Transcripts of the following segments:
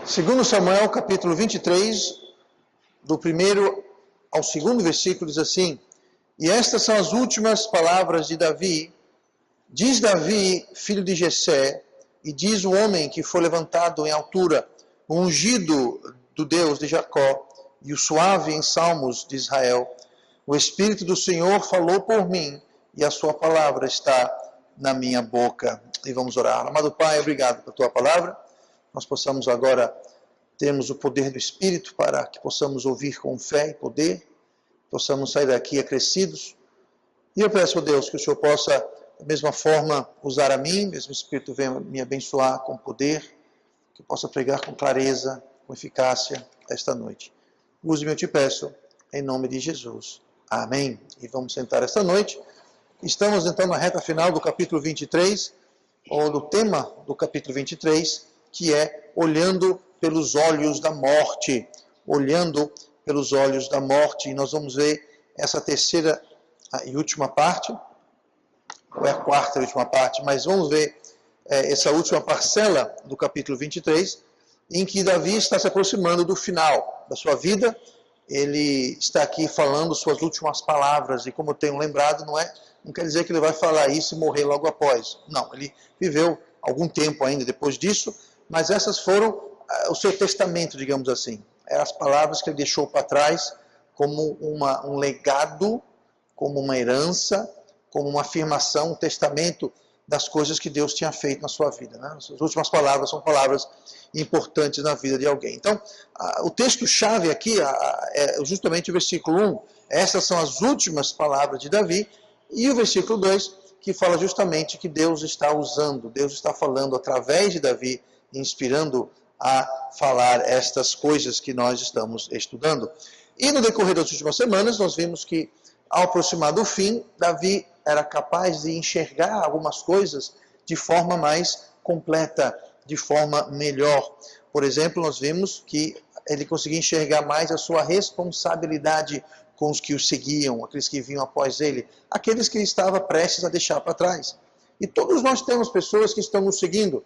Segundo Samuel, capítulo 23, do primeiro ao segundo versículo, diz assim: E estas são as últimas palavras de Davi. Diz Davi, filho de Jessé, e diz o homem que foi levantado em altura, o ungido do Deus de Jacó, e o suave em salmos de Israel: O Espírito do Senhor falou por mim, e a sua palavra está na minha boca. E vamos orar. Amado Pai, obrigado pela tua palavra. Nós possamos agora termos o poder do Espírito para que possamos ouvir com fé e poder, possamos sair daqui acrescidos. E eu peço a Deus que o Senhor possa, da mesma forma, usar a mim, mesmo o Espírito venha me abençoar com poder, que eu possa pregar com clareza, com eficácia esta noite. Use-me, eu te peço, em nome de Jesus. Amém. E vamos sentar esta noite. Estamos então na reta final do capítulo 23, ou do tema do capítulo 23, que é olhando pelos olhos da morte. Olhando pelos olhos da morte. E nós vamos ver essa terceira e última parte, ou é a quarta e última parte, mas vamos ver essa última parcela do capítulo 23, em que Davi está se aproximando do final da sua vida. Ele está aqui falando suas últimas palavras, e como eu tenho lembrado, não quer dizer que ele vai falar isso e morrer logo após. Não, ele viveu algum tempo ainda depois disso, mas essas foram o seu testamento, digamos assim. Eram as palavras que ele deixou para trás como um legado, como uma herança, como uma afirmação, um testamento das coisas que Deus tinha feito na sua vida. Né? As últimas palavras são palavras importantes na vida de alguém. Então, o texto-chave aqui é justamente o versículo 1. Essas são as últimas palavras de Davi. E o versículo 2, que fala justamente que Deus está usando, Deus está falando através de Davi, inspirando a falar estas coisas que nós estamos estudando. E no decorrer das últimas semanas, nós vimos que, ao aproximar do fim, Davi era capaz de enxergar algumas coisas de forma mais completa, de forma melhor. Por exemplo, nós vimos que ele conseguia enxergar mais a sua responsabilidade com os que o seguiam, aqueles que vinham após ele, aqueles que ele estava prestes a deixar para trás. E todos nós temos pessoas que estão nos seguindo,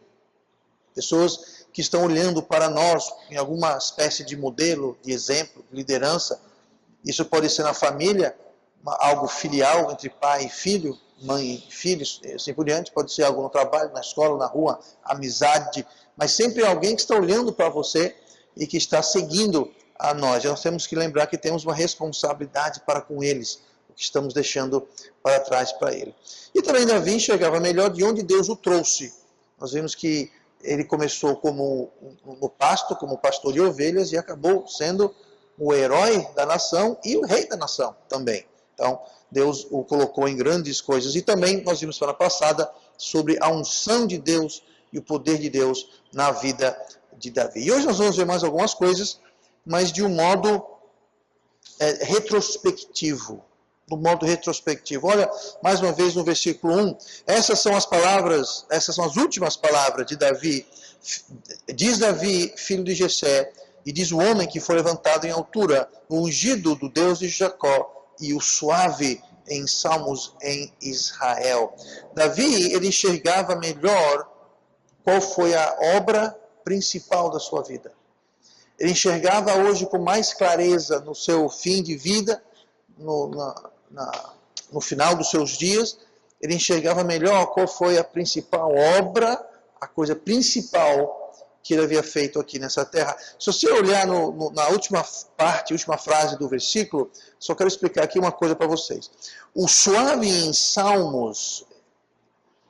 pessoas que estão olhando para nós em alguma espécie de modelo, de exemplo, de liderança. Isso pode ser na família, algo filial entre pai e filho, mãe e filhos, assim por diante. Pode ser algo no trabalho, na escola, na rua, amizade, mas sempre alguém que está olhando para você e que está seguindo a nós. Nós temos que lembrar que temos uma responsabilidade para com eles, o que estamos deixando para trás para ele. E também Davi enxergava melhor de onde Deus o trouxe. Nós vimos que ele começou como no pasto, como pastor de ovelhas, e acabou sendo o herói da nação e o rei da nação também. Então, Deus o colocou em grandes coisas. E também nós vimos semana passada sobre a unção de Deus e o poder de Deus na vida de Davi. E hoje nós vamos ver mais algumas coisas, mas de um modo retrospectivo. Do modo retrospectivo. Olha, mais uma vez no versículo 1, essas são as últimas palavras de Davi. Diz Davi, filho de Jessé, e diz o homem que foi levantado em altura, o ungido do Deus de Jacó, e o suave em salmos em Israel. Davi, ele enxergava melhor qual foi a obra principal da sua vida. Ele enxergava hoje com mais clareza no seu fim de vida, no final dos seus dias, ele enxergava melhor qual foi a principal obra, a coisa principal que ele havia feito aqui nessa terra. Se você olhar na última parte, última frase do versículo, só quero explicar aqui uma coisa para vocês. O suave em salmos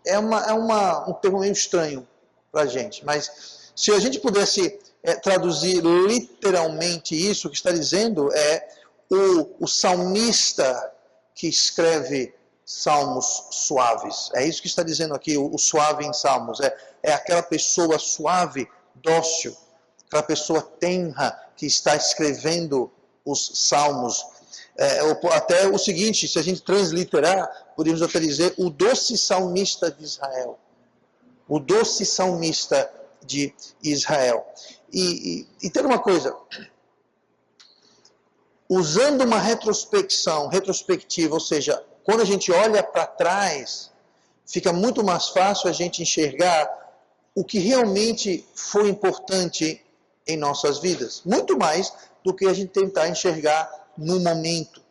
é um termo meio estranho para a gente, mas se a gente pudesse traduzir literalmente isso, o que está dizendo é o salmista que escreve salmos suaves. É isso que está dizendo aqui, o suave em salmos. É aquela pessoa suave, dócil, aquela pessoa tenra que está escrevendo os salmos. Até o seguinte, se a gente transliterar, podemos até dizer o doce salmista de Israel. O doce salmista de Israel. E tem uma coisa, usando uma retrospectiva, ou seja, quando a gente olha para trás, fica muito mais fácil a gente enxergar o que realmente foi importante em nossas vidas. Muito mais do que a gente tentar enxergar no momento.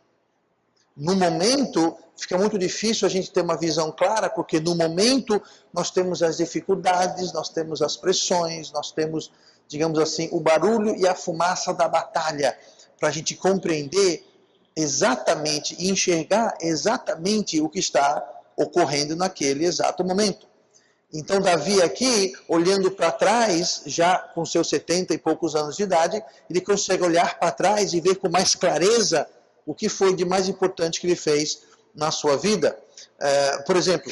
No momento, fica muito difícil a gente ter uma visão clara, porque no momento nós temos as dificuldades, nós temos as pressões, nós temos, digamos assim, o barulho e a fumaça da batalha, para a gente compreender exatamente e enxergar exatamente o que está ocorrendo naquele exato momento. Então Davi aqui, olhando para trás, já com seus 70 e poucos anos de idade, ele consegue olhar para trás e ver com mais clareza o que foi de mais importante que ele fez na sua vida. Por exemplo,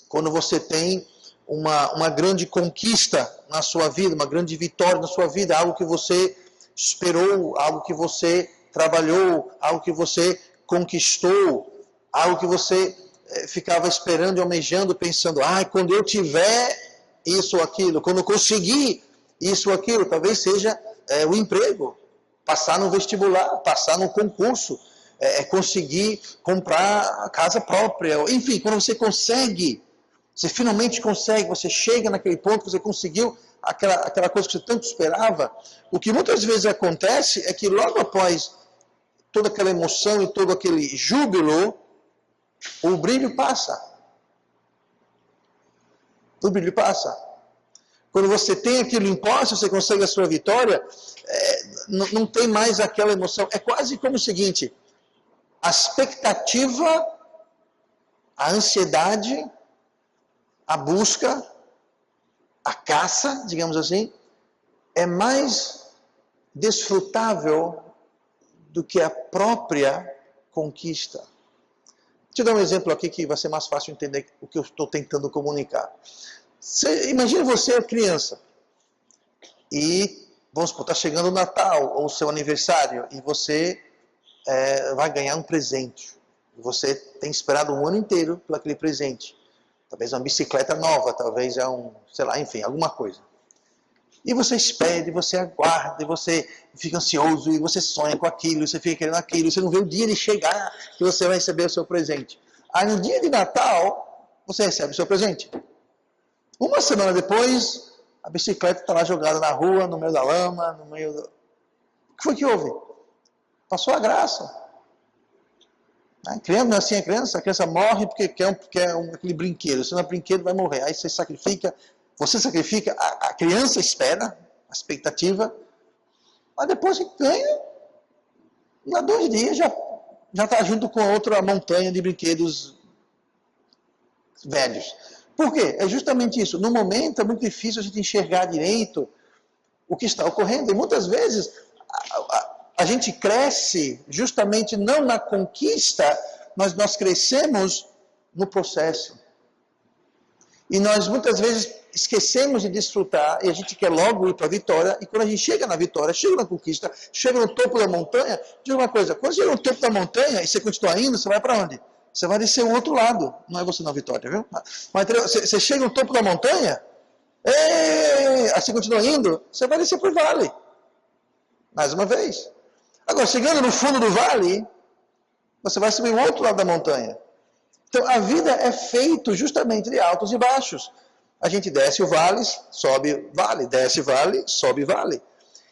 quando você tem uma grande conquista na sua vida, uma grande vitória na sua vida, algo que você esperou, algo que você trabalhou, algo que você conquistou, algo que você ficava esperando e almejando, pensando, quando eu tiver isso ou aquilo, quando eu conseguir isso ou aquilo, talvez seja o emprego, passar no vestibular, passar no concurso, conseguir comprar a casa própria, enfim, quando você consegue, você finalmente consegue, você chega naquele ponto que você conseguiu aquela coisa que você tanto esperava, o que muitas vezes acontece é que logo após toda aquela emoção e todo aquele júbilo, o brilho passa. O brilho passa. Quando você tem aquilo em posse, você consegue a sua vitória, não tem mais aquela emoção. É quase como o seguinte, a expectativa, a ansiedade, a busca, a caça, digamos assim, é mais desfrutável do que a própria conquista. Deixa eu dar um exemplo aqui que vai ser mais fácil entender o que eu estou tentando comunicar. Imagina você criança e, vamos supor, está chegando o Natal ou o seu aniversário e você vai ganhar um presente. Você tem esperado um ano inteiro por aquele presente. Talvez uma bicicleta nova, talvez sei lá, enfim, alguma coisa. E você espera, e você aguarda, e você fica ansioso, e você sonha com aquilo, e você fica querendo aquilo, e você não vê o dia de chegar que você vai receber o seu presente. Aí no dia de Natal, você recebe o seu presente. Uma semana depois, a bicicleta está lá jogada na rua, no meio da lama, no meio do... O que foi que houve? Passou a graça. A criança morre porque quer aquele brinquedo. Se não é brinquedo, vai morrer. Aí você sacrifica, a criança espera, a expectativa, mas depois que ganha, há 2 dias já está junto com outra montanha de brinquedos velhos. Por quê? É justamente isso. No momento é muito difícil a gente enxergar direito o que está ocorrendo. E muitas vezes a gente cresce justamente não na conquista, mas nós crescemos no processo. E nós muitas vezes esquecemos de desfrutar e a gente quer logo ir para a vitória. E quando a gente chega na vitória, chega na conquista, chega no topo da montanha, diga uma coisa, quando chega no topo da montanha e você continua indo, você vai para onde? Você vai descer o outro lado. Não é você na vitória, viu? Mas você chega no topo da montanha, aí você continua indo, você vai descer para o vale. Mais uma vez. Agora, chegando no fundo do vale, você vai subir o outro lado da montanha. Então, a vida é feita justamente de altos e baixos. A gente desce o vale, sobe vale, desce vale, sobe vale.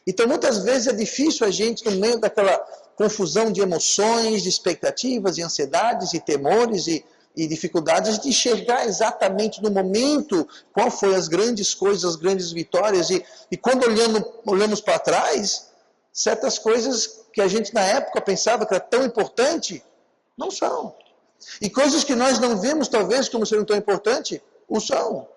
Então, muitas vezes é difícil a gente, no meio daquela confusão de emoções, de expectativas, de ansiedades, e temores e dificuldades, a gente enxergar exatamente no momento qual foi as grandes coisas, as grandes vitórias. E quando olhamos para trás, certas coisas que a gente na época pensava que era tão importante, não são. E coisas que nós não vemos talvez como sendo tão importante, o são.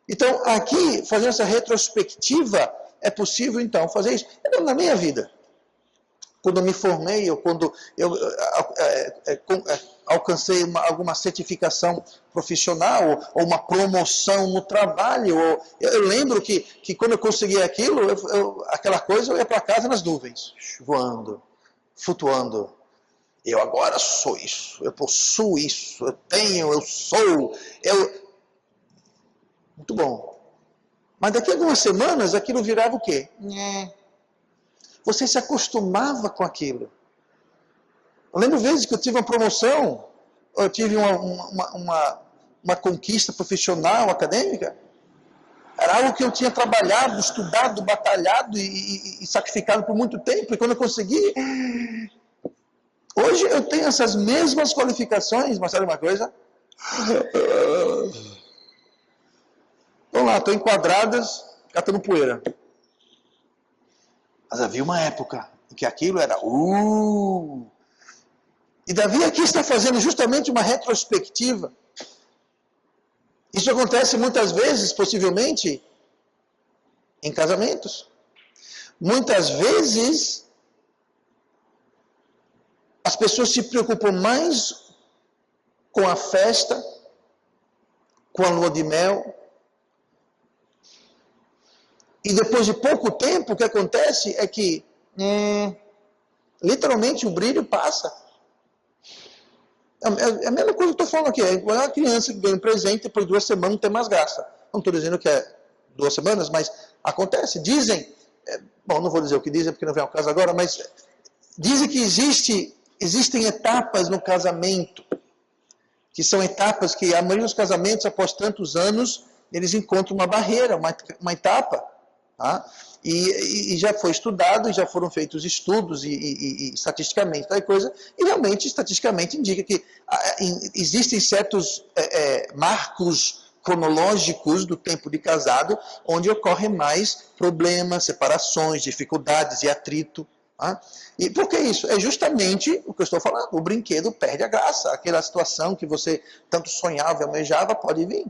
Então aqui, fazendo essa retrospectiva, é possível então fazer isso. Na minha vida, quando eu me formei, ou quando eu alcancei alguma certificação profissional, ou uma promoção no trabalho, eu lembro que quando eu consegui aquilo, aquela coisa, eu ia para casa nas nuvens, voando, flutuando. Eu agora sou isso, eu possuo isso, eu tenho, eu sou, Muito bom. Mas daqui a algumas semanas, aquilo virava o quê? Você se acostumava com aquilo. Eu lembro vezes que eu tive uma promoção, eu tive uma conquista profissional, acadêmica, Era algo que eu tinha trabalhado, estudado, batalhado e sacrificado por muito tempo. E quando eu consegui, hoje eu tenho essas mesmas qualificações, mas sabe uma coisa? Vamos lá, estou enquadradas, catando poeira. Mas havia uma época em que aquilo era... E Davi aqui está fazendo justamente uma retrospectiva. Isso acontece muitas vezes, possivelmente, em casamentos. Muitas vezes, as pessoas se preocupam mais com a festa, com a lua de mel. E depois de pouco tempo, o que acontece é que, literalmente, o brilho passa. É a mesma coisa que eu estou falando aqui. É igual uma criança que ganha um presente e depois de 2 semanas não tem mais graça. Não estou dizendo que é 2 semanas, mas acontece. Dizem, bom, não vou dizer o que dizem porque não vem ao caso agora, mas dizem que existem etapas no casamento, que são etapas que a maioria dos casamentos, após tantos anos, eles encontram uma barreira, uma etapa. Tá? E já foi estudado, já foram feitos estudos e estatisticamente tal coisa, e realmente estatisticamente indica que existem certos marcos cronológicos do tempo de casado, onde ocorrem mais problemas, separações, dificuldades e atrito. Tá? E por que isso? É justamente o que eu estou falando, o brinquedo perde a graça, aquela situação que você tanto sonhava e almejava pode vir.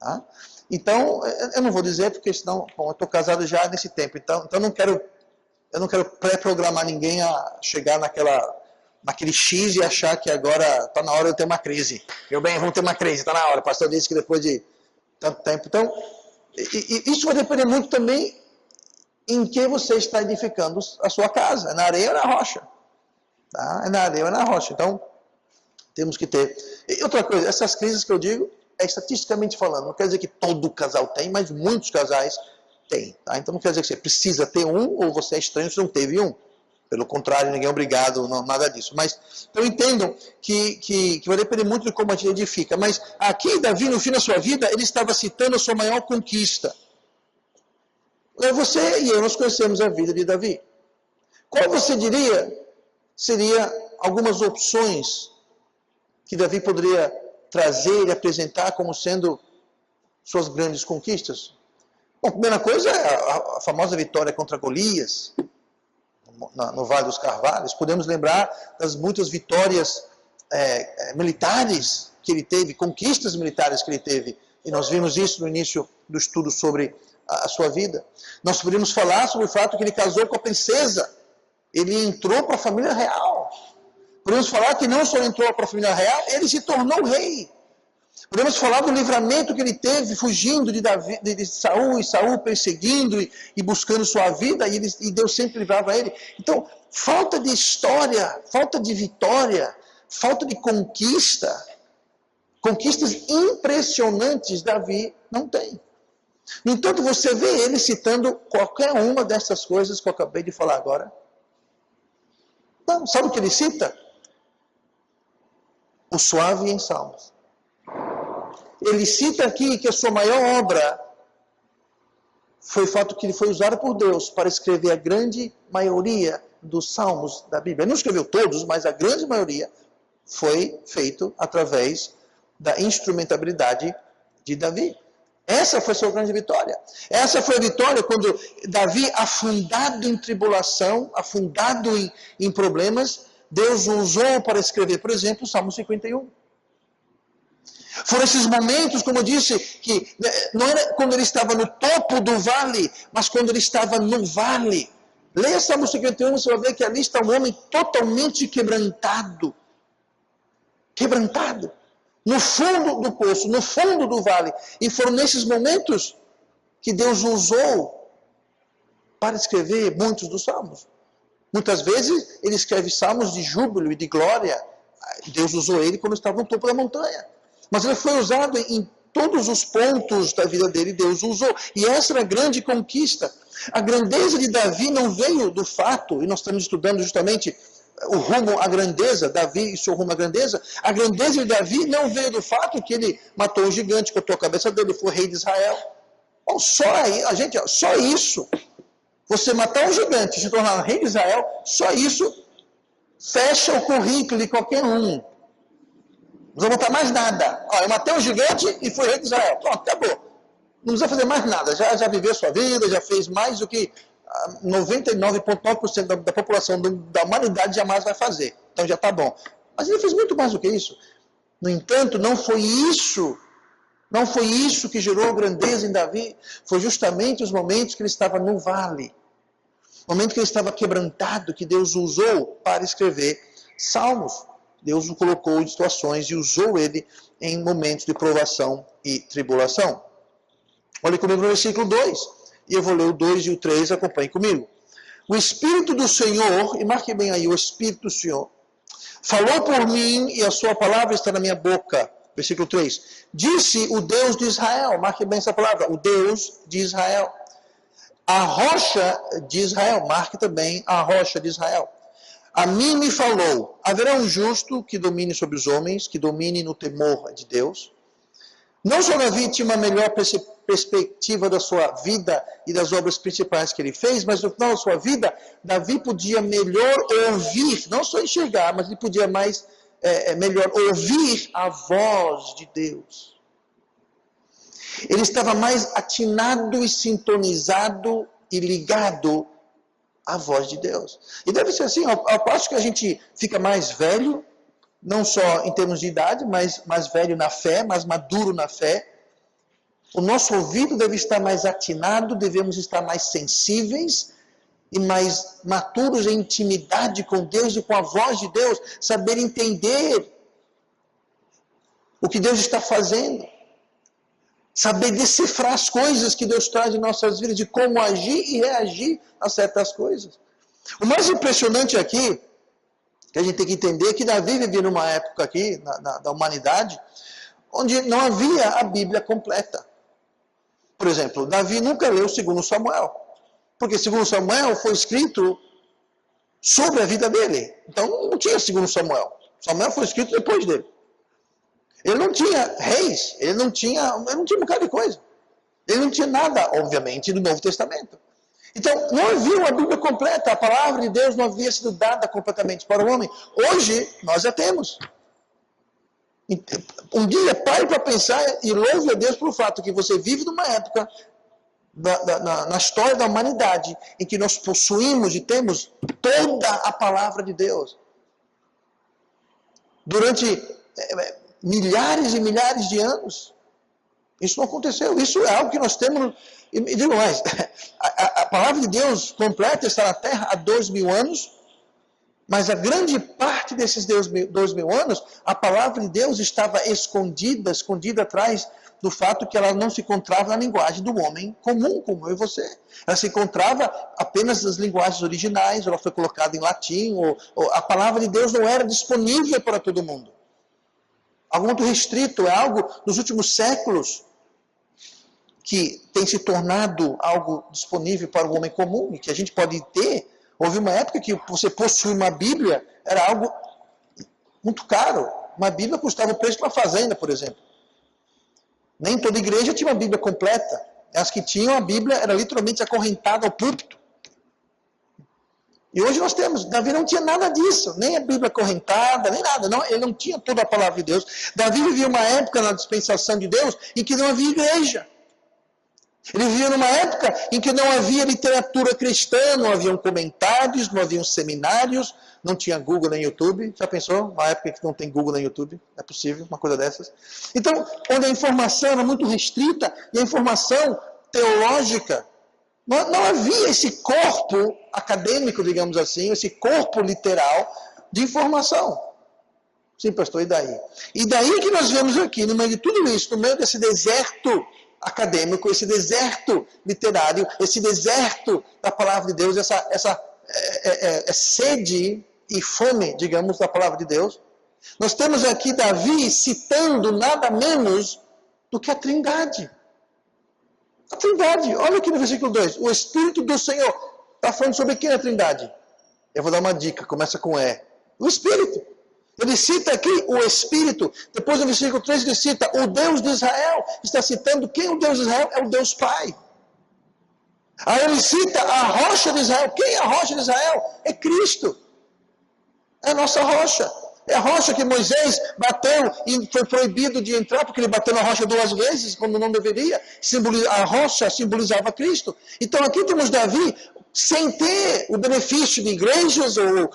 Tá? Então, eu não vou dizer, porque senão, bom, eu estou casado já nesse tempo, então eu não quero pré-programar ninguém a chegar naquele X e achar que agora está na hora de eu ter uma crise. Meu bem, vamos ter uma crise, está na hora. O pastor disse que depois de tanto tempo. Então, isso vai depender muito também em que você está edificando a sua casa, na areia ou na rocha. Tá? É na areia ou na rocha. Então, temos que ter. E outra coisa, essas crises que eu digo, estatisticamente falando, não quer dizer que todo casal tem, mas muitos casais têm. Tá? Então não quer dizer que você precisa ter um, ou você é estranho se não teve um. Pelo contrário, ninguém é obrigado, não, nada disso. Mas, então entendam que vai depender muito de como a gente edifica. Mas aqui, Davi, no fim da sua vida, ele estava citando a sua maior conquista. Você e eu, nós conhecemos a vida de Davi. Qual você diria seria algumas opções que Davi poderia trazer e apresentar como sendo suas grandes conquistas? Bom, a primeira coisa é a famosa vitória contra Golias, no Vale dos Carvalhos. Podemos lembrar das muitas vitórias militares que ele teve, conquistas militares que ele teve, e nós vimos isso no início do estudo sobre a sua vida. Nós poderíamos falar sobre o fato que ele casou com a princesa, ele entrou para a família real. Podemos falar que não só entrou para a família real, ele se tornou rei. Podemos falar do livramento que ele teve, fugindo de Saul, e Saul perseguindo e buscando sua vida, e Deus sempre livrava ele. Então, falta de história, falta de vitória, falta de conquista, conquistas impressionantes Davi não tem. No entanto, você vê ele citando qualquer uma dessas coisas que eu acabei de falar agora. Não, sabe o que ele cita? O suave em Salmos. Ele cita aqui que a sua maior obra foi o fato que ele foi usado por Deus para escrever a grande maioria dos salmos da Bíblia. Ele não escreveu todos, mas a grande maioria foi feito através da instrumentabilidade de Davi. Essa foi a sua grande vitória. Essa foi a vitória quando Davi, afundado em tribulação, afundado em problemas, Deus o usou para escrever, por exemplo, o Salmo 51. Foram esses momentos, como eu disse, que não era quando ele estava no topo do vale, mas quando ele estava no vale. Leia Salmo 51, você vai ver que ali está um homem totalmente quebrantado. Quebrantado. No fundo do poço, no fundo do vale. E foram nesses momentos que Deus usou para escrever muitos dos salmos. Muitas vezes ele escreve salmos de júbilo e de glória. Deus usou ele quando estava no topo da montanha. Mas ele foi usado em todos os pontos da vida dele, Deus o usou. E essa era a grande conquista. A grandeza de Davi não veio do fato, e nós estamos estudando justamente o rumo à grandeza, Davi e seu rumo à grandeza. A grandeza de Davi não veio do fato que ele matou um gigante, cortou a cabeça dele, foi rei de Israel. Bom, só isso, você matar um gigante e se tornar rei de Israel, só isso fecha o currículo de qualquer um. Não vou botar mais nada. Eu matei um gigante e fui rei de Israel. Pronto, acabou. Não precisa fazer mais nada. Já viveu sua vida, já fez mais do que 99,9% da população da humanidade jamais vai fazer. Então já está bom. Mas ele fez muito mais do que isso. No entanto, não foi isso que gerou grandeza em Davi. Foi justamente os momentos que ele estava no vale. O momento que ele estava quebrantado, que Deus usou para escrever salmos. Deus o colocou em situações e usou ele em momentos de provação e tribulação. Olhe comigo no versículo 2. E eu vou ler o 2 e o 3, acompanhe comigo. O Espírito do Senhor, e marque bem aí, o Espírito do Senhor, falou por mim e a sua palavra está na minha boca. Versículo 3. Disse o Deus de Israel, marque bem essa palavra, o Deus de Israel. A rocha de Israel, marque também a rocha de Israel. A mim me falou, haverá um justo que domine sobre os homens, que domine no temor de Deus. Não só Davi tinha uma melhor perspectiva da sua vida e das obras principais que ele fez, mas no final da sua vida, Davi podia melhor ouvir, não só enxergar, mas ele podia melhor ouvir a voz de Deus. Ele estava mais atinado e sintonizado e ligado à voz de Deus. E deve ser assim, ao passo que a gente fica mais velho, não só em termos de idade, mas mais velho na fé, mais maduro na fé, o nosso ouvido deve estar mais atinado, devemos estar mais sensíveis e mais maturos em intimidade com Deus e com a voz de Deus, saber entender o que Deus está fazendo, saber decifrar as coisas que Deus traz em nossas vidas, de como agir e reagir a certas coisas. O mais impressionante aqui, que a gente tem que entender, é que Davi vivia numa época aqui, da humanidade, onde não havia a Bíblia completa. Por exemplo, Davi nunca leu 2 Samuel, porque 2 Samuel foi escrito sobre a vida dele. Então não tinha 2 Samuel. Samuel foi escrito depois dele. Ele não tinha reis, ele não tinha um bocado de coisa. Ele não tinha nada, obviamente, do Novo Testamento. Então, não havia uma Bíblia completa, a palavra de Deus não havia sido dada completamente para o homem. Hoje, nós já temos. Um dia, pare para pensar e louve a Deus pelo fato que você vive numa época na história da humanidade em que nós possuímos e temos toda a palavra de Deus. Durante milhares e milhares de anos. Isso não aconteceu. Isso é algo que nós temos. E digo mais, a palavra de Deus completa está na terra há 2000 anos, mas a grande parte desses 2000 anos, a palavra de Deus estava escondida atrás do fato que ela não se encontrava na linguagem do homem comum, como eu e você. Ela se encontrava apenas nas linguagens originais, ela foi colocada em latim, ou a palavra de Deus não era disponível para todo mundo. Algo muito restrito, é algo nos últimos séculos que tem se tornado algo disponível para o homem comum e que a gente pode ter. Houve uma época que você possuir uma Bíblia era algo muito caro. Uma Bíblia custava o preço de uma fazenda, por exemplo. Nem toda igreja tinha uma Bíblia completa. As que tinham a Bíblia era literalmente acorrentada ao púlpito. E hoje nós temos, Davi não tinha nada disso, nem a Bíblia acorrentada, nem nada. Não, ele não tinha toda a palavra de Deus. Davi vivia uma época na dispensação de Deus em que não havia igreja. Ele vivia numa época em que não havia literatura cristã, não haviam comentários, não haviam seminários, não tinha Google nem YouTube. Já pensou? Uma época que não tem Google nem YouTube? É possível uma coisa dessas? Então, onde a informação era muito restrita e a informação teológica, não havia esse corpo acadêmico, digamos assim, esse corpo literal de informação. Sim, pastor, e daí? E daí que nós vemos aqui, no meio de tudo isso, no meio desse deserto acadêmico, esse deserto literário, esse deserto da palavra de Deus, essa sede e fome, digamos, da palavra de Deus. Nós temos aqui Davi citando nada menos do que a Trindade. A Trindade, olha aqui no versículo 2, o Espírito do Senhor. Está falando sobre quem é a Trindade? Eu vou dar uma dica, começa com E. O Espírito. Ele cita aqui o Espírito. Depois no versículo 3 ele cita o Deus de Israel. Está citando quem é o Deus de Israel? É o Deus Pai. Aí ele cita a rocha de Israel. Quem é a rocha de Israel? É Cristo. É a nossa rocha. É a rocha que Moisés bateu e foi proibido de entrar, porque ele bateu na rocha 2 vezes, quando não deveria. A rocha simbolizava Cristo. Então aqui temos Davi, sem ter o benefício de igrejas, ou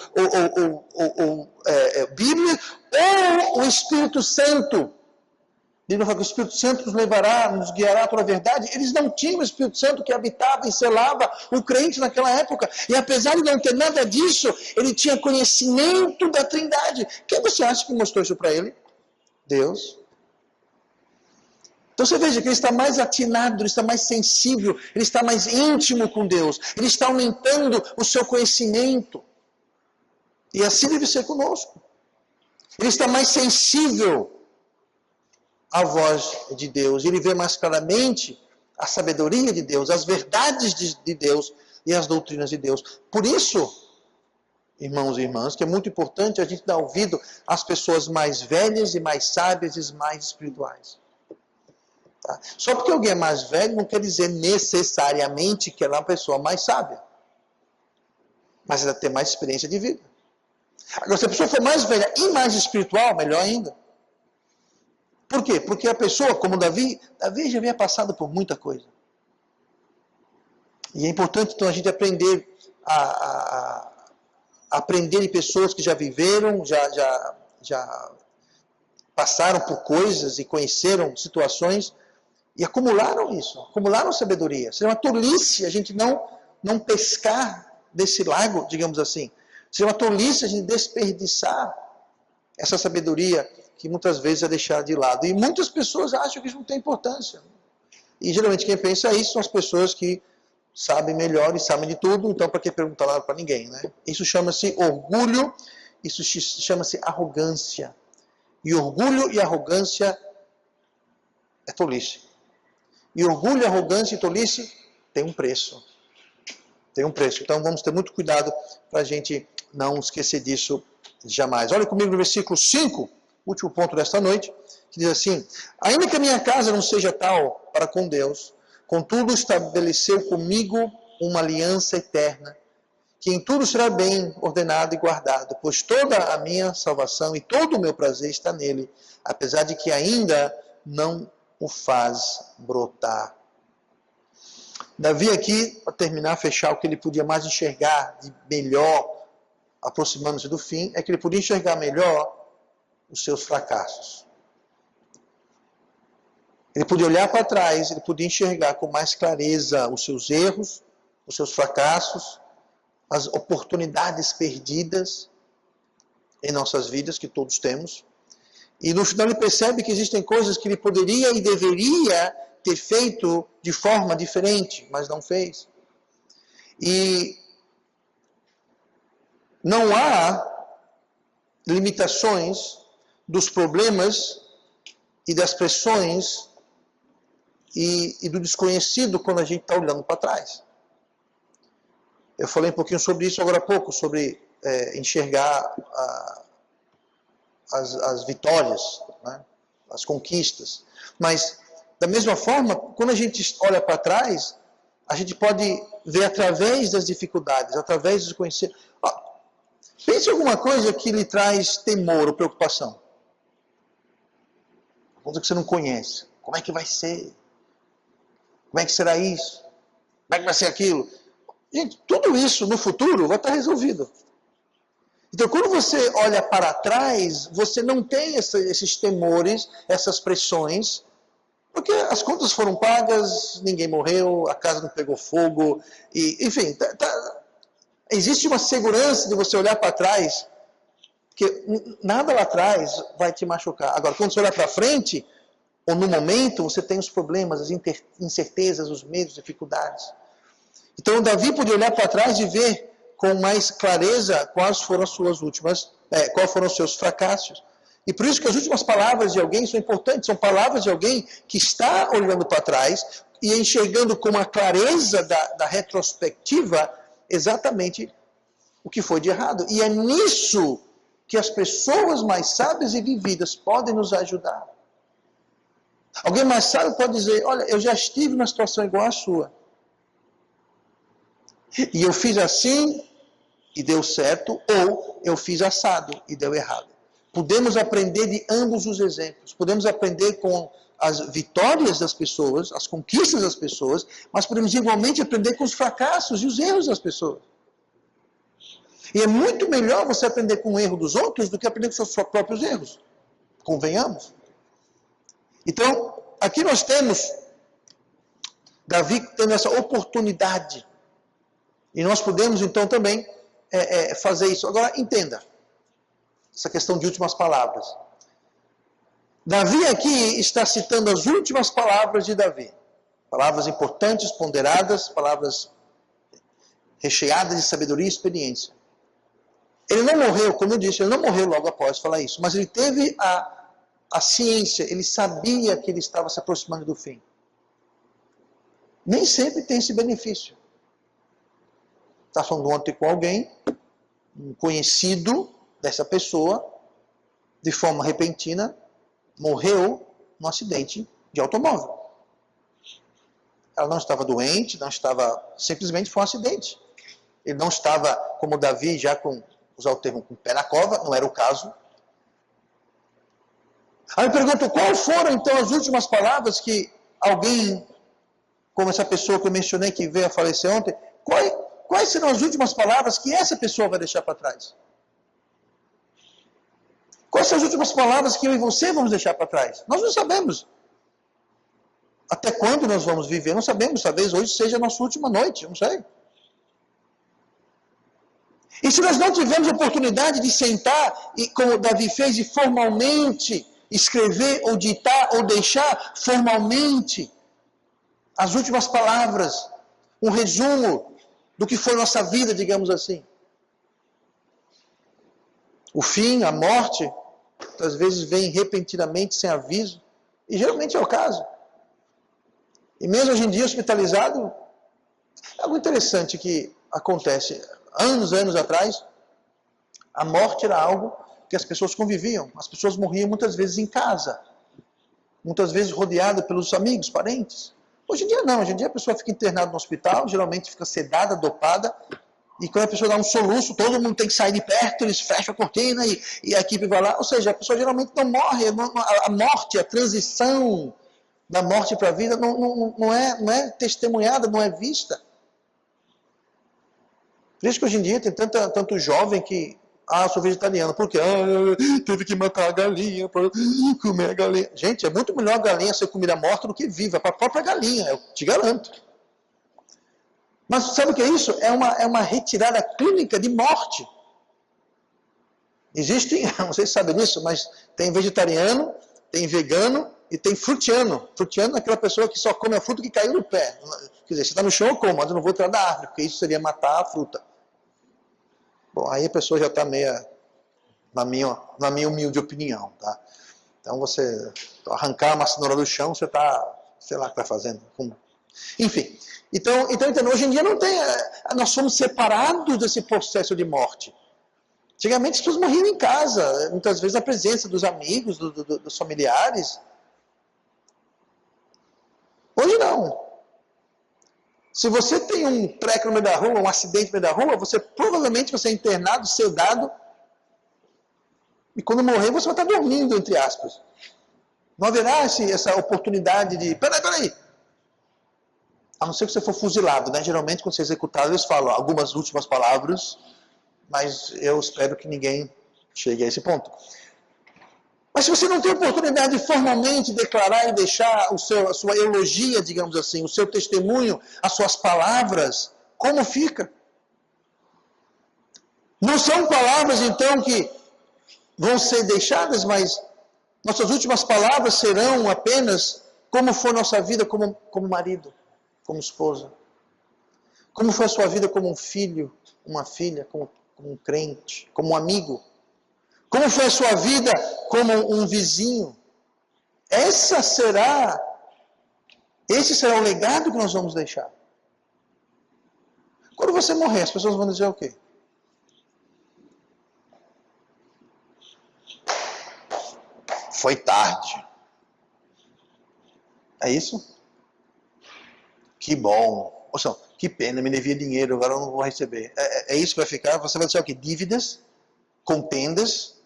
Bíblia, ou o Espírito Santo. A Bíblia fala que o Espírito Santo nos levará, nos guiará a toda a verdade. Eles não tinham o Espírito Santo que habitava e selava o crente naquela época. E apesar de não ter nada disso, ele tinha conhecimento da Trindade. Quem você acha que mostrou isso para ele? Deus. Então você veja que ele está mais atinado, ele está mais sensível, ele está mais íntimo com Deus. Ele está aumentando o seu conhecimento. E assim deve ser conosco. Ele está mais sensível a voz de Deus, ele vê mais claramente a sabedoria de Deus, as verdades de Deus e as doutrinas de Deus. Por isso, irmãos e irmãs, que é muito importante a gente dar ouvido às pessoas mais velhas e mais sábias e mais espirituais. Tá? Só porque alguém é mais velho não quer dizer necessariamente que ela é uma pessoa mais sábia, mas ela tem mais experiência de vida. Agora, se a pessoa for mais velha e mais espiritual, melhor ainda. Por quê? Porque a pessoa, como Davi já havia passado por muita coisa. E é importante, então, a gente aprender aprender de pessoas que já viveram, já passaram por coisas e conheceram situações e acumularam isso, acumularam sabedoria. Seria uma tolice a gente não pescar desse lago, digamos assim. Seria uma tolice a gente desperdiçar essa sabedoria que muitas vezes é deixada de lado. E muitas pessoas acham que isso não tem importância. E geralmente quem pensa isso são as pessoas que sabem melhor e sabem de tudo, então para que perguntar nada para ninguém, né? Isso chama-se orgulho, isso chama-se arrogância. E orgulho e arrogância é tolice. E orgulho, arrogância e tolice tem um preço. Tem um preço. Então vamos ter muito cuidado para a gente não esquecer disso jamais. Olha comigo no versículo 5. Último ponto desta noite, que diz assim: ainda que a minha casa não seja tal para com Deus, contudo estabeleceu comigo uma aliança eterna, que em tudo será bem ordenado e guardado, pois toda a minha salvação e todo o meu prazer está nele, apesar de que ainda não o faz brotar. Davi aqui, para terminar, fechar o que ele podia mais enxergar de melhor, aproximando-se do fim, é que ele podia enxergar melhor os seus fracassos. Ele podia olhar para trás, ele podia enxergar com mais clareza os seus erros, os seus fracassos, as oportunidades perdidas em nossas vidas, que todos temos. E no final ele percebe que existem coisas que ele poderia e deveria ter feito de forma diferente, mas não fez. E não há limitações dos problemas e das pressões e do desconhecido quando a gente está olhando para trás. Eu falei um pouquinho sobre isso agora há pouco, sobre enxergar as vitórias, né, as conquistas. Mas, da mesma forma, quando a gente olha para trás, a gente pode ver através das dificuldades, através do conhecer. Pense em alguma coisa que lhe traz temor ou preocupação. Coisa que você não conhece. Como é que vai ser? Como é que será isso? Como é que vai ser aquilo? Gente, tudo isso no futuro vai estar resolvido. Então, quando você olha para trás, você não tem esses temores, essas pressões, porque as contas foram pagas, ninguém morreu, a casa não pegou fogo, e, enfim, existe uma segurança de você olhar para trás, que nada lá atrás vai te machucar. Agora, quando você olhar para frente, ou no momento, você tem os problemas, as incertezas, os medos, as dificuldades. Então, Davi podia olhar para trás e ver com mais clareza quais foram quais foram os seus fracassos. E por isso que as últimas palavras de alguém são importantes, são palavras de alguém que está olhando para trás e enxergando com uma clareza da retrospectiva exatamente o que foi de errado. E é nisso que as pessoas mais sábias e vividas podem nos ajudar. Alguém mais sábio pode dizer, olha, eu já estive numa situação igual à sua. E eu fiz assim e deu certo, ou eu fiz assado e deu errado. Podemos aprender de ambos os exemplos. Podemos aprender com as vitórias das pessoas, as conquistas das pessoas, mas podemos igualmente aprender com os fracassos e os erros das pessoas. E é muito melhor você aprender com o erro dos outros do que aprender com os seus próprios erros. Convenhamos. Então, aqui nós temos Davi tendo essa oportunidade. E nós podemos, então, também fazer isso. Agora, entenda essa questão de últimas palavras. Davi aqui está citando as últimas palavras de Davi. Palavras importantes, ponderadas, palavras recheadas de sabedoria e experiência. Ele não morreu, como eu disse, ele não morreu logo após falar isso, mas ele teve a ciência, ele sabia que ele estava se aproximando do fim. Nem sempre tem esse benefício. Está falando ontem com alguém, um conhecido dessa pessoa, de forma repentina, morreu num acidente de automóvel. Ela não estava doente, não estava, simplesmente foi um acidente. Ele não estava, como Davi, já com, usar o termo, com o pé na cova, não era o caso. Aí eu pergunto, quais foram então as últimas palavras que alguém, como essa pessoa que eu mencionei que veio a falecer ontem, quais serão as últimas palavras que essa pessoa vai deixar para trás? Quais são as últimas palavras que eu e você vamos deixar para trás? Nós não sabemos. Até quando nós vamos viver? Não sabemos. Talvez hoje seja a nossa última noite, não sei. E se nós não tivermos a oportunidade de sentar, e como Davi fez, e formalmente escrever, ou ditar, ou deixar formalmente as últimas palavras, um resumo do que foi nossa vida, digamos assim. O fim, a morte, às vezes vem repentinamente, sem aviso, e geralmente é o caso. E mesmo hoje em dia, hospitalizado, é algo interessante que acontece. Anos atrás, a morte era algo que as pessoas conviviam. As pessoas morriam muitas vezes em casa, muitas vezes rodeada pelos amigos, parentes. Hoje em dia não, hoje em dia a pessoa fica internada no hospital, geralmente fica sedada, dopada, e quando a pessoa dá um soluço, todo mundo tem que sair de perto, eles fecham a cortina e a equipe vai lá. Ou seja, a pessoa geralmente não morre, a morte, a transição da morte para a vida não é testemunhada, não é vista. Por isso que hoje em dia tem tanto jovem que, sou vegetariano, porque teve que matar a galinha para comer a galinha. Gente, é muito melhor a galinha ser comida morta do que viva, para a própria galinha, eu te garanto. Mas sabe o que é isso? É uma retirada clínica de morte. Existem, não sei se sabe disso, mas tem vegetariano, tem vegano e tem frutiano. Frutiano é aquela pessoa que só come a fruta que caiu no pé. Quer dizer, você está no chão, eu como, mas eu não vou tirar da árvore, porque isso seria matar a fruta. Bom, aí a pessoa já está meia, na minha humilde opinião, tá? Então você arrancar uma cenoura do chão, você está, sei lá o que está fazendo. Enfim, então hoje em dia não tem, nós somos separados desse processo de morte. Antigamente as pessoas morriam em casa, muitas vezes na presença dos amigos, dos familiares. Hoje não. Se você tem um treco no meio da rua, um acidente no meio da rua, você provavelmente vai ser internado, sedado, e quando morrer você vai estar dormindo, entre aspas. Não haverá essa oportunidade de, peraí. A não ser que você for fuzilado, né? Geralmente quando você é executado eles falam algumas últimas palavras, mas eu espero que ninguém chegue a esse ponto. Mas se você não tem oportunidade de formalmente declarar e deixar a sua eulogia, digamos assim, o seu testemunho, as suas palavras, como fica? Não são palavras, então, que vão ser deixadas, mas nossas últimas palavras serão apenas como foi nossa vida como marido, como esposa. Como foi a sua vida como um filho, uma filha, como um crente, como um amigo. Como foi a sua vida como um vizinho? Esse será o legado que nós vamos deixar. Quando você morrer, as pessoas vão dizer o quê? foi tarde. É isso? Que bom. Ou seja, que pena, me devia dinheiro, agora eu não vou receber. É isso que vai ficar? Você vai deixar o quê? Dívidas? Contendas?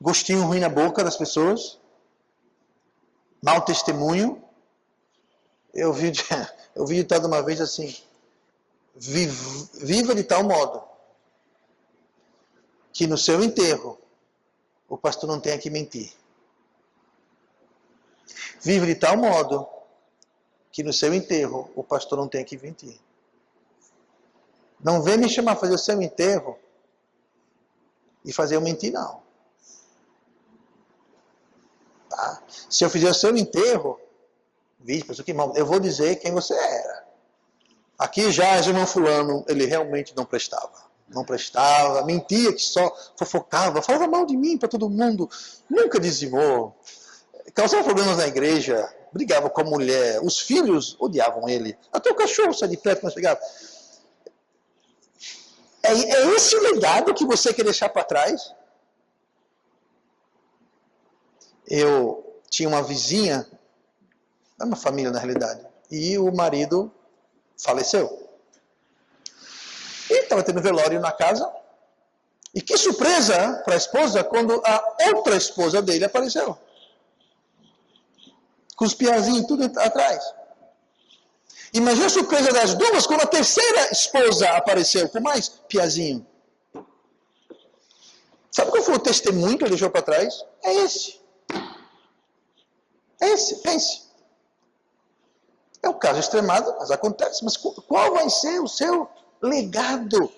Gostinho ruim na boca das pessoas? Mau testemunho? Eu vi ditado uma vez assim: viva de tal modo que no seu enterro o pastor não tenha que mentir. Viva de tal modo que no seu enterro o pastor não tenha que mentir. Não vem me chamar a fazer o seu enterro e fazer eu mentir, não. Tá? Se eu fizer o seu enterro, vixe, pessoal, que mal, eu vou dizer quem você era. Aqui já, irmão fulano, ele realmente não prestava. Não prestava, mentia, que só fofocava, falava mal de mim para todo mundo, nunca dizimou, causava problemas na igreja, brigava com a mulher, os filhos odiavam ele, até o cachorro saía de perto quando chegava. É esse o legado que você quer deixar para trás? Eu tinha uma vizinha, é uma família na realidade, e o marido faleceu. E estava tendo velório na casa, e que surpresa para a esposa quando a outra esposa dele apareceu. Com os piazinhos tudo atrás. Imagina a surpresa das duas quando a terceira esposa apareceu com mais piazinho. Sabe qual foi o testemunho que ele deixou para trás? É esse. É esse, pense. É um caso extremado, mas acontece. Mas qual vai ser o seu legado?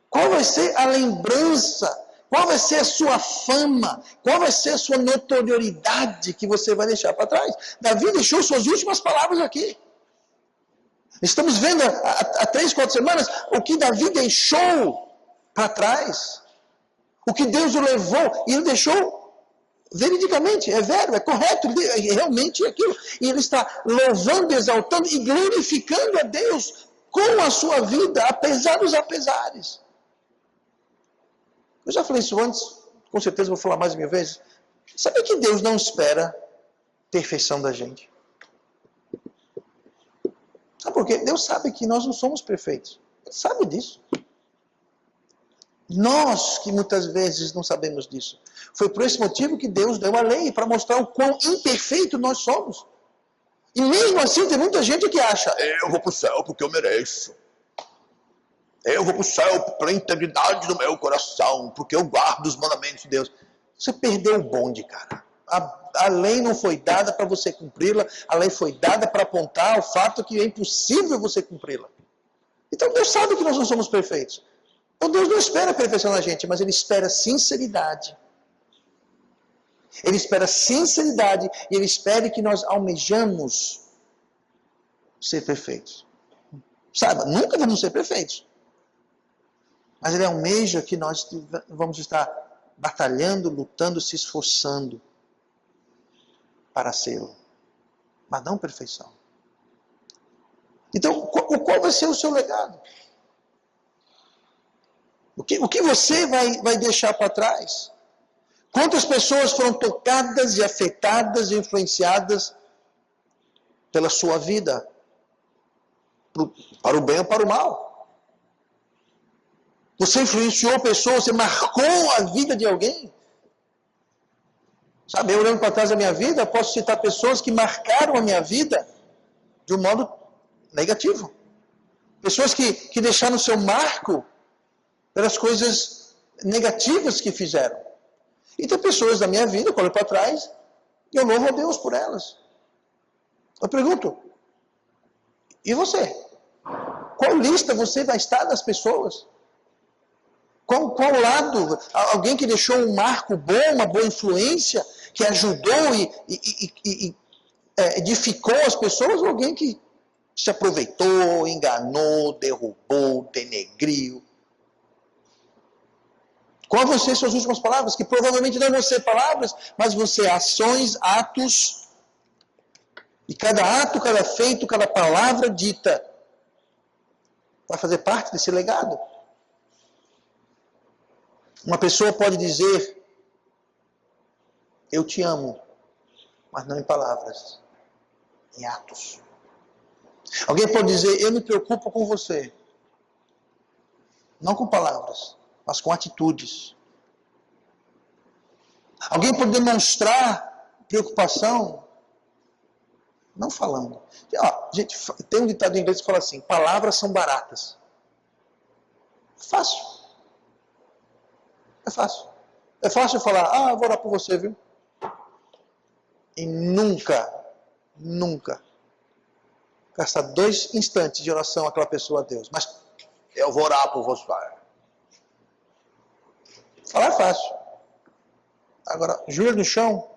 Qual vai ser a lembrança? Qual vai ser a sua fama? Qual vai ser a sua notoriedade que você vai deixar para trás? Davi deixou suas últimas palavras aqui. Estamos vendo há 3, 4 semanas o que Davi deixou para trás. O que Deus o levou. E ele deixou veridicamente, é verbo, é correto, realmente é aquilo. E ele está louvando, exaltando e glorificando a Deus com a sua vida, apesar dos apesares. Eu já falei isso antes, com certeza vou falar mais 1000 vezes. Sabe que Deus não espera perfeição da gente? Sabe por quê? Deus sabe que nós não somos perfeitos. Ele sabe disso. Nós que muitas vezes não sabemos disso. Foi por esse motivo que Deus deu a lei, para mostrar o quão imperfeito nós somos. E mesmo assim tem muita gente que acha, eu vou para o céu porque eu mereço. Eu vou para o céu pela integridade do meu coração, porque eu guardo os mandamentos de Deus. Você perdeu o bonde, cara. A lei não foi dada para você cumpri-la, a lei foi dada para apontar o fato que é impossível você cumpri-la. Então Deus sabe que nós não somos perfeitos. Então Deus não espera a perfeição na gente, mas Ele espera sinceridade. Ele espera sinceridade e Ele espera que nós almejamos ser perfeitos. Saiba, nunca vamos ser perfeitos. Mas Ele almeja que nós vamos estar batalhando, lutando, se esforçando para sê-lo. Mas não perfeição. Então, qual vai ser o seu legado? O que você vai deixar para trás? Quantas pessoas foram tocadas e afetadas e influenciadas pela sua vida? Para o bem ou para o mal? Você influenciou pessoas, você marcou a vida de alguém? Sabe, eu olhando para trás da minha vida, posso citar pessoas que marcaram a minha vida de um modo negativo. Pessoas que deixaram seu marco pelas coisas negativas que fizeram. E tem pessoas da minha vida, eu olho para trás, e eu louvo a Deus por elas. Eu pergunto, e você? Qual lista você vai estar das pessoas? Qual lado? Alguém que deixou um marco bom, uma boa influência, que ajudou e edificou as pessoas, ou alguém que se aproveitou, enganou, derrubou, denegriu? Qual vão ser suas últimas palavras? Que provavelmente não vão ser palavras, mas vão ser ações, atos. E cada ato, cada feito, cada palavra dita vai fazer parte desse legado. Uma pessoa pode dizer Eu te amo, mas não em palavras, em atos. Alguém pode dizer, eu me preocupo com você. Não com palavras, mas com atitudes. Alguém pode demonstrar preocupação, não falando. Gente, tem um ditado em inglês que fala assim, palavras são baratas. É fácil. É fácil. É fácil falar, eu vou orar por você, viu? E nunca gastar 2 instantes de oração àquela pessoa a Deus. Mas eu vou orar por você. Falar é fácil. Agora, joelho no chão,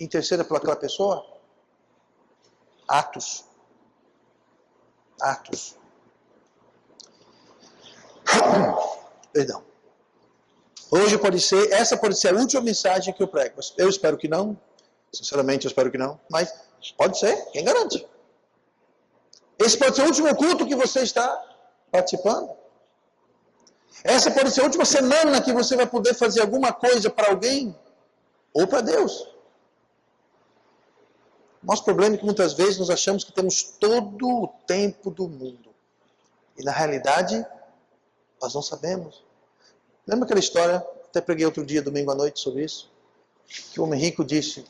interceda por aquela pessoa. Atos. Perdão. Hoje essa pode ser a última mensagem que eu prego. Eu espero que não. Sinceramente, eu espero que não. Mas pode ser, quem garante? Esse pode ser o último culto que você está participando. Essa pode ser a última semana que você vai poder fazer alguma coisa para alguém ou para Deus. Nosso problema é que muitas vezes nós achamos que temos todo o tempo do mundo. E na realidade, nós não sabemos. Lembra aquela história, até preguei outro dia, domingo à noite, sobre isso? Que o homem rico disse,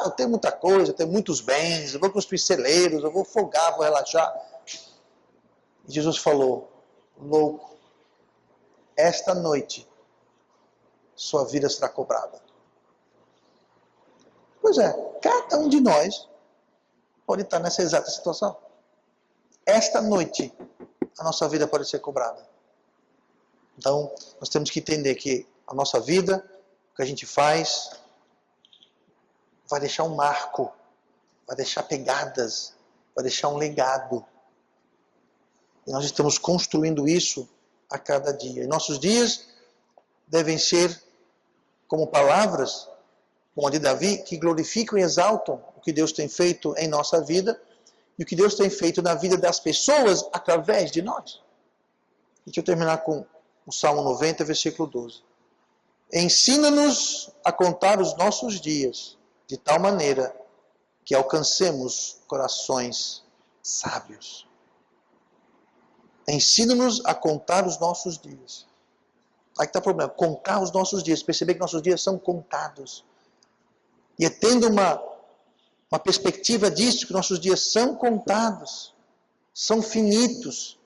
eu tenho muita coisa, eu tenho muitos bens, eu vou construir celeiros, eu vou folgar, vou relaxar. E Jesus falou, louco, esta noite sua vida será cobrada. Pois é, cada um de nós pode estar nessa exata situação. Esta noite a nossa vida pode ser cobrada. Então, nós temos que entender que a nossa vida, o que a gente faz, vai deixar um marco, vai deixar pegadas, vai deixar um legado. E nós estamos construindo isso a cada dia. E nossos dias devem ser como palavras, como a de Davi, que glorificam e exaltam o que Deus tem feito em nossa vida e o que Deus tem feito na vida das pessoas através de nós. Deixa eu terminar com o Salmo 90, versículo 12. Ensina-nos a contar os nossos dias, de tal maneira que alcancemos corações sábios. Ensina-nos a contar os nossos dias. Aí que está o problema, contar os nossos dias, perceber que nossos dias são contados. E é tendo uma perspectiva disso, que nossos dias são contados, são finitos.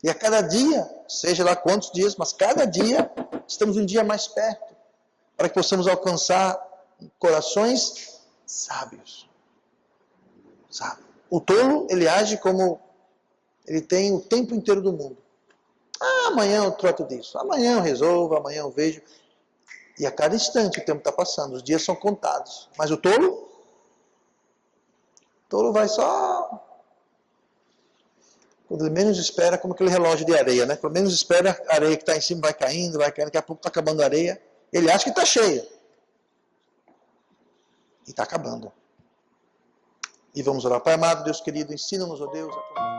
E a cada dia, seja lá quantos dias, mas cada dia estamos um dia mais perto, para que possamos alcançar corações sábios. O tolo, ele age como ele tem o tempo inteiro do mundo. Amanhã eu trato disso, amanhã eu resolvo, amanhã eu vejo. E a cada instante o tempo está passando, os dias são contados. Mas o tolo vai só... Quando ele menos espera, como aquele relógio de areia, né? Quando menos espera, a areia que está em cima vai caindo, daqui a pouco está acabando a areia. Ele acha que está cheia. E está acabando. E vamos orar. Pai amado, Deus querido, ensina-nos, ó Deus, a tua...